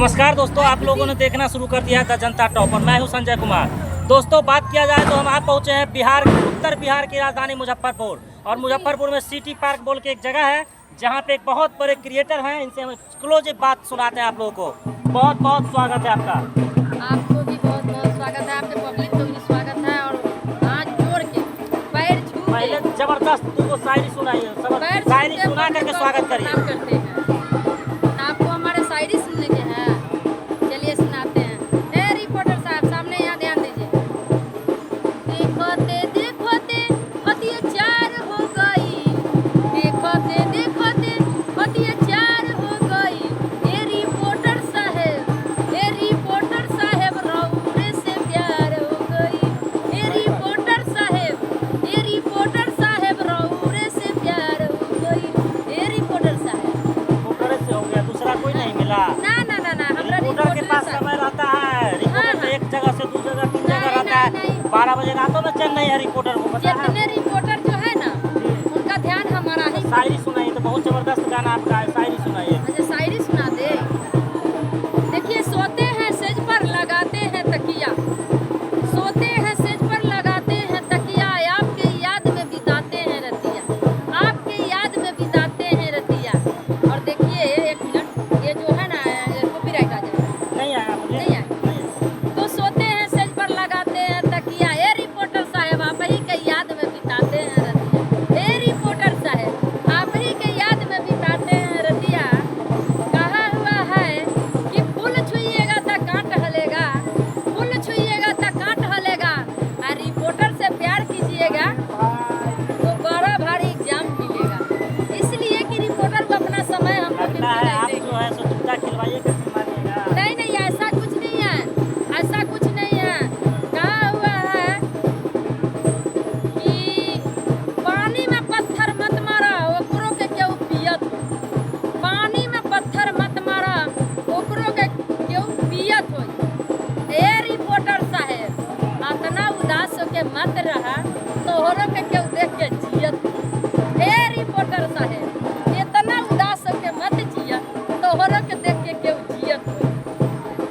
नमस्कार दोस्तों, आप लोगों ने देखना शुरू कर दिया है द जनता टॉपर। मैं हूं संजय कुमार। दोस्तों, बात किया जाए तो हम आप पहुंचे हैं उत्तर बिहार की राजधानी मुजफ्फरपुर। और मुजफ्फरपुर में सिटी पार्क बोल के एक जगह है जहां पे एक बहुत बड़े क्रिएटर हैं। इनसे हम एक्सक्लूसिव बात सुनाते हैं आप लोगों को। बहुत बहुत स्वागत है आपका। आपको भी बहुत बहुत स्वागत है, आपके पब्लिक को भी स्वागत है। और हाथ जोड़ के पैर छू के पहले जबरदस्त तुमको शायरी सुनाइए, शायरी सुना करके स्वागत करिए। करते हैं। आपको हमारे शायरी सुनने के हैं, चलिए सुनाते हैं। ए रिपोर्टर साहब, सामने यहाँ ध्यान दीजिए। देखोते देखोते अत्याचार हो गई, देखोते देखोते अत्याचार हो गई। ए रिपोर्टर साहब रउरे से प्यार हो गई। ए रिपोर्टर साहब रउरे से प्यार हो गई। ए रिपोर्टर साहब रिपोर्टर से हो गया, दूसरा कोई नहीं मिला। ना ना ना ना, हमरा रिपोर्टर के पास समय रहता है। रिपोर्टर एक जगह से दूसरी जगह, तीन जगह रहता है। 12 बजे रातों में चल नहीं है रिपोर्टर को, पता है। जितने रिपोर्टर जो है ना, उनका ध्यान हमारा ही। शायरी सुनाइए, तो बहुत जबरदस्त गाना आपका है, शायरी सुनाइए। अच्छा, शायरी सुना दे। देखिए, सोते हैं सेज पर लगाते हैं तकिया, सोते हैं सेज पर लगाते हैं तकिया। आपके याद में बिताते हैं रतिया, आपके याद में बिताते हैं रतिया। और देखिए, एक मिनट, ये जो है ना कॉपीराइट आ जाएगा। नहीं आया मुझे, नहीं आया। तो सोते हैं सेज पर लगाते हैं तकिया। ए रिपोर्टर साहब, आप ही के याद में बिताते हैं रतिया। ए रिपोर्टर साहब, आप ही के याद में बिताते हैं रतिया। कहा हुआ है कि फूल छुइएगा तो कांट हलेगा, फूल छुइएगा तो कांट हलेगा। और रिपोर्टर से प्यार कीजिएगा तो बड़ा भारी एग्जाम मिलेगा। इसलिए कि रिपोर्टर को अपना समय हम लोग लगता है आप जो है सो जूता खिलवाइए, कैसे मानिएगा। नहीं नहीं, ऐसा कुछ नहीं है, ऐसा कुछ नहीं है। कहा हुआ है कि पानी में पत्थर मत मारा, ओकरो के केहू पियत हो। पानी में पत्थर मत मारा, ओकरो के केहू पियत हो। ए रिपोर्टर साहब, इतना उदास होके मत रहा, तोहरो के केहू देख के जियत हो। ए रिपोर्टर साहब, इतना उदास होके मत जिया, तोहरो के देख के केहू जियत हो।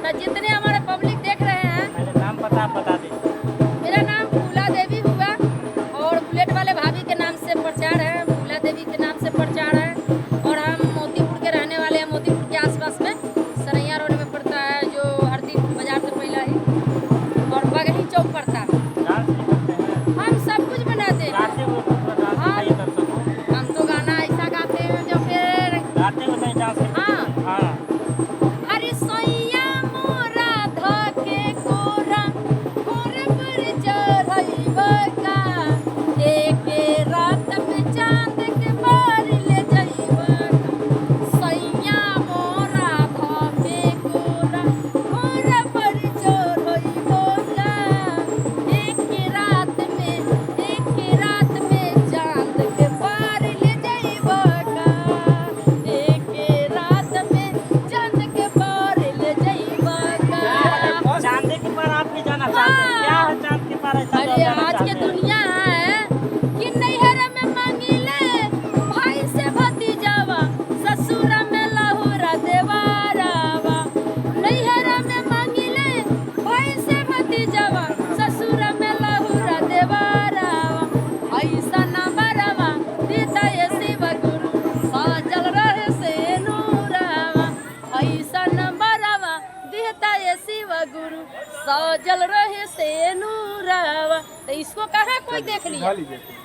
तो जितने हमारे पब्लिक देख रहे हैं, पहले नाम पता आप बता दें। मेरा नाम फूला देवी हुआ और बुलेट वाले भाभी के नाम से प्रचार है, फूला देवी के नाम से प्रचार है। और हम मोतीपुर के रहने वाले हैं। मोतीपुर के आसपास में सरैया रोड में पड़ता है, जो हरदी बाजार से पहला ही, और बगही चौक पड़ता है। डांस भी करते हैं, हम सब कुछ बनाते हैं। गाते हुए कुछ डांस हाँ। दिखाइए दर्शकों। हम तो गाना ऐसा गाते हैं जो फिर गाते हुए कहीं डांस करते हैं। हाँ। अरे सोइया मोरा धके कोरा कोरे पर चढ़इबा का। एके रात में चांद के बार ले जाइबा का। सोइया मोरा धके कोरा कोरे पर चढ़इबा का। एके रात में चांद के बार ले जाइबा का। एके रात में चांद के पार ले जाइबा का। चांद के पार आप भी जाना चाहते हैं? क्या है चांद के पार ऐसा अरे, जाना आज के चाहते हैं? दुनिया है कि नैहर में मांगिले भाई से भतीजावा, ससुर में लहुरा देवारावा। नैहर में मांगिले भाई से भतीजावा, ससुर में लहुरा देवारावा। ऐसा नंबरवा देता ये शिव गुरु, साजल रहे से नूरावा। ऐसा नंबरवा देता ये शिव गुरु, साजल रहे से नूरावा। तो इसको कहाँ कोई देख लिया?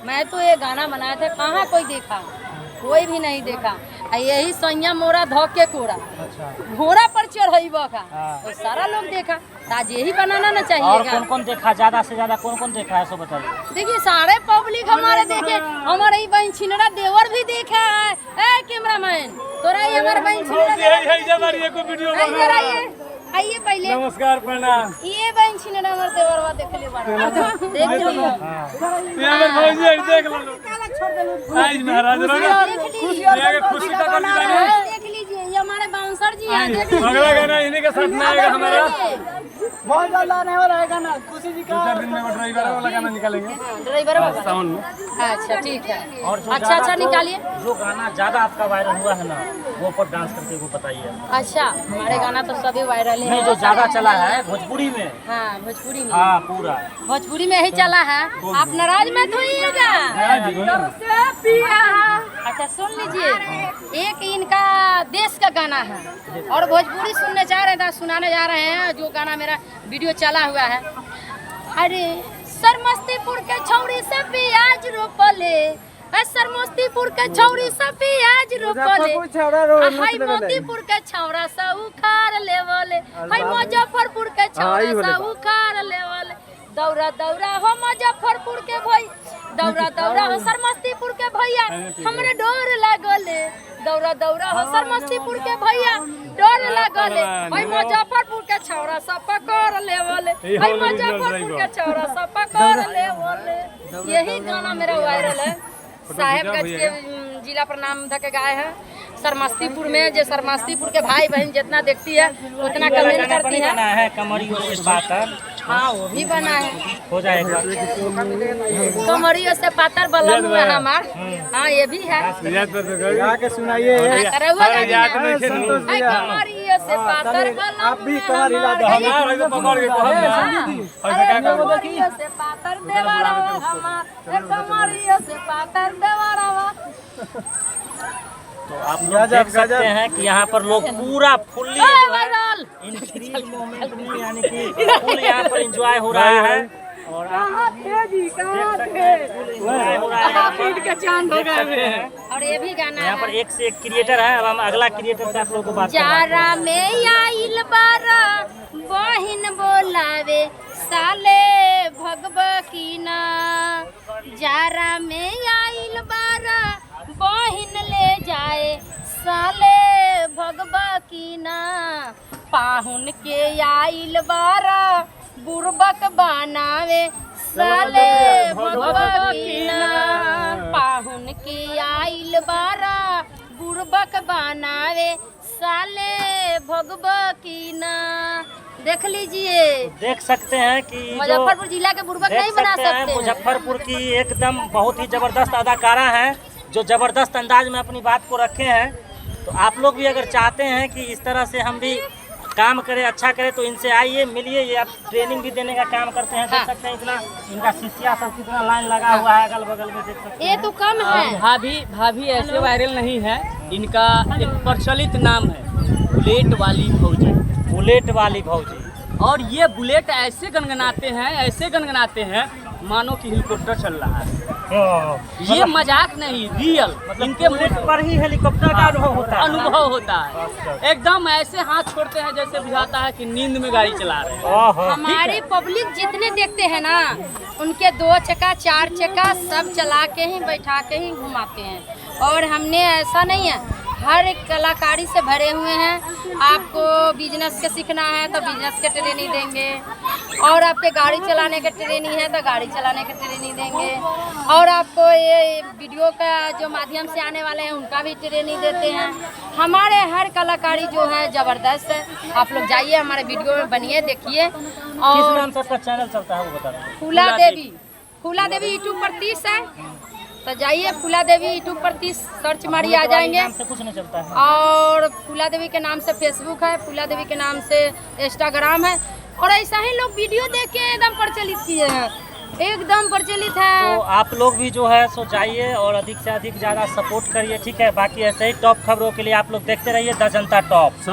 मैं तो ये गाना बनाया था, कहाँ कोई देखा? कोई भी नहीं देखा। आ यही सैया मोरा धोके कोरा घोड़ा पर चढ़इबा का, तो सारा लोग देखा। तो आज यही बनाना ना और चाहिए। कौन कौन देखा, ज्यादा से ज्यादा कौन कौन देखा है सो बताइए। देखिए, सारे पब्लिक हमारे देखे। हमारे ही बहन छिनरा देवर भी देखा है। ए कैमरामैन, तोरा ही हमारे बहन छिनरा देवर आइए, आइए पहले। नमस्कार, प्रणाम। ये बहन छिनरा हमारे देवरवा देख ले बड़ा, देख लियो। देख लो आज महाराज देख लीजिए, ये हमारे बाउंसर ड्राइवर जी हैं, देख लीजिए। अगला गाना इन्हीं के साथ में आएगा हमारा। बहुत ज्यादा आने वाला है गाना खुशी जी का। 2-4 दिन में वो ड्राइवर वाला गाना निकालेंगे ड्राइवर वाला। साउंड में। अच्छा ठीक है, और जो अच्छा ज्यादा अच्छा तो- निकालिए। जो गाना ज्यादा आपका वायरल हुआ है ना, वो पर डांस करके वो बताइए। अच्छा, हमारे गाना तो सभी वायरल है। नहीं, जो ज्यादा चला है भोजपुरी में। हाँ, भोजपुरी में। हाँ, पूरा भोजपुरी में ही चला है। आप नाराज मत होइएगा। अच्छा सुन लीजिए, एक इनका देश का गाना है और भोजपुरी सुनने जा रहे थे, सुनाने जा रहे हैं जो गाना मेरा वीडियो चला हुआ है। अरे सरमस्तीपुर के छौड़ी से प्याज रोपले, सरमस्तीपुर के छौड़ी से प्याज रोपले, हाय मोतीपुर के छौड़ा से उखाड़ लेवले, हाय मुजफ्फरपुर के छौड़ा से उखाड़ लेवले। दौरा दौरा हो मुजफ्फरपुर के भाई, दौरा दौरा हो सरमस्तीपुर के भैया, हमरे डोर लगले। दौरा दौरा हो सरमस्तीपुर के भैया, डोर लगले, हाय मुजफ्फरपुर के छौड़ा से पकड़ लेवले, हाय मुजफ्फरपुर के छौड़ा से पकड़ लेवले। यही गाना मेरा वायरल है। साहेबगंज के जिला पर नाम धके गाय है। सरमस्तीपुर में जो सरमस्तीपुर के भाई बहन जितना देखती है उतना कमेंट करती है। गाना है कमरियों से पातर। हाँ, वो भी बना है। हो जाएगा। कमरियों से पातर बलन हुआ है हमार। हाँ, ये भी है। याद पर तो कर। गा के सुनाइए। याद नहीं थे। कमरियों से पातर बलन आप भी कमर हिला दो। हमारा इधर पकड़ के कहब ऐसे क्या करो। कमरियों से पातर देवरवा हमार, कमरियों से पातर देवरवा। तो आप लोग देख सकते हैं कि यहाँ पर लोग पूरा फुल्ली जो है वायरल। इन फ्री मोमेंट में, यानी कि फुल यहाँ पर एंजॉय हो रहा है। और आप देख सकते हैं फुल एंजॉय हो रहा है यहाँ पर। देख सकते हैं। और ये भी गाना यहाँ पर है। एक से एक क्रिएटर है। अब हम अगला क्रिएटर से आप लोगों को बात करवाते हैं। जारा में आइल बारा बहिन बोलावे साले भगबकीना, जारा में आइल बारा बहिन ले जाए साले भगबकीना, पाहुन के आइल बारा बुरबक बनावे साले भगबकीना, पाहुन के आइल बारा बुरबक बनावे साले भगबकीना। देख लीजिए, देख सकते हैं कि जो मुजफ्फरपुर जिला के बुरबक देख नहीं बना सकते हैं सकते हैं। मुजफ्फरपुर की एकदम बहुत ही जबरदस्त अदाकारा हैं जो जबरदस्त अंदाज में अपनी बात को रखे हैं। तो आप लोग भी अगर चाहते हैं कि इस तरह से हम भी काम करें, अच्छा करें, तो इनसे आइए, मिलिए। ये आप ट्रेनिंग भी देने का काम करते हैं। देख सकते हैं इतना इनका शिष्या सब कितना लाइन लगा हुआ है अगल बगल में, देख सकते हैं। ये तो कम है। भाभी ऐसे वायरल नहीं है। इनका एक प्रचलित नाम है बुलेट वाली भौजी। बुलेट वाली भौजी। और ये बुलेट ऐसे गनगनाते हैं मानो कि हेलीकॉप्टर चल रहा है। ये मजाक नहीं, रियल। इनके बुलेट पर ही हेलीकॉप्टर का अनुभव होता है। एकदम ऐसे हाथ छोड़ते हैं जैसे बुझाता है कि नींद में गाड़ी चला रहे हैं। ओहो। हमारी पब्लिक जितने देखते हैं ना, उनके 2 चक्का 4 चक्का सब चला के ही बैठा के ही घुमाते हैं। और हमने ऐसा नहीं है, हर एक कलाकारी से भरे हुए हैं। आपको बिजनेस के सीखना है तो बिजनेस के ट्रेनिंग देंगे, और आपके गाड़ी चलाने के ट्रेनिंग है तो गाड़ी चलाने के ट्रेनिंग देंगे, और आपको ये वीडियो का जो माध्यम से आने वाले हैं उनका भी ट्रेनिंग देते हैं। हमारे हर कलाकारी जो है ज़बरदस्त है। आप लोग जाइए, हमारे वीडियो में बनिए, देखिए। किस और नाम से आपका चैनल चलता है वो बता दें। फूला देवी यूट्यूब पर 30 है, तो जाइए फूला देवी यूट्यूब पर 30 सर्च मारिए, आ जाएंगे। नाम से कुछ नहीं चलता है। और फूला देवी के नाम से फेसबुक है, फूला देवी के नाम से इंस्टाग्राम है। और ऐसा ही लोग वीडियो देख के एकदम प्रचलित किए हैं, एकदम प्रचलित है। तो आप लोग भी जो है सो जाइए और अधिक से अधिक ज़्यादा सपोर्ट करिए, ठीक है। बाकी ऐसे ही टॉप खबरों के लिए आप लोग देखते रहिए द जनता टॉप।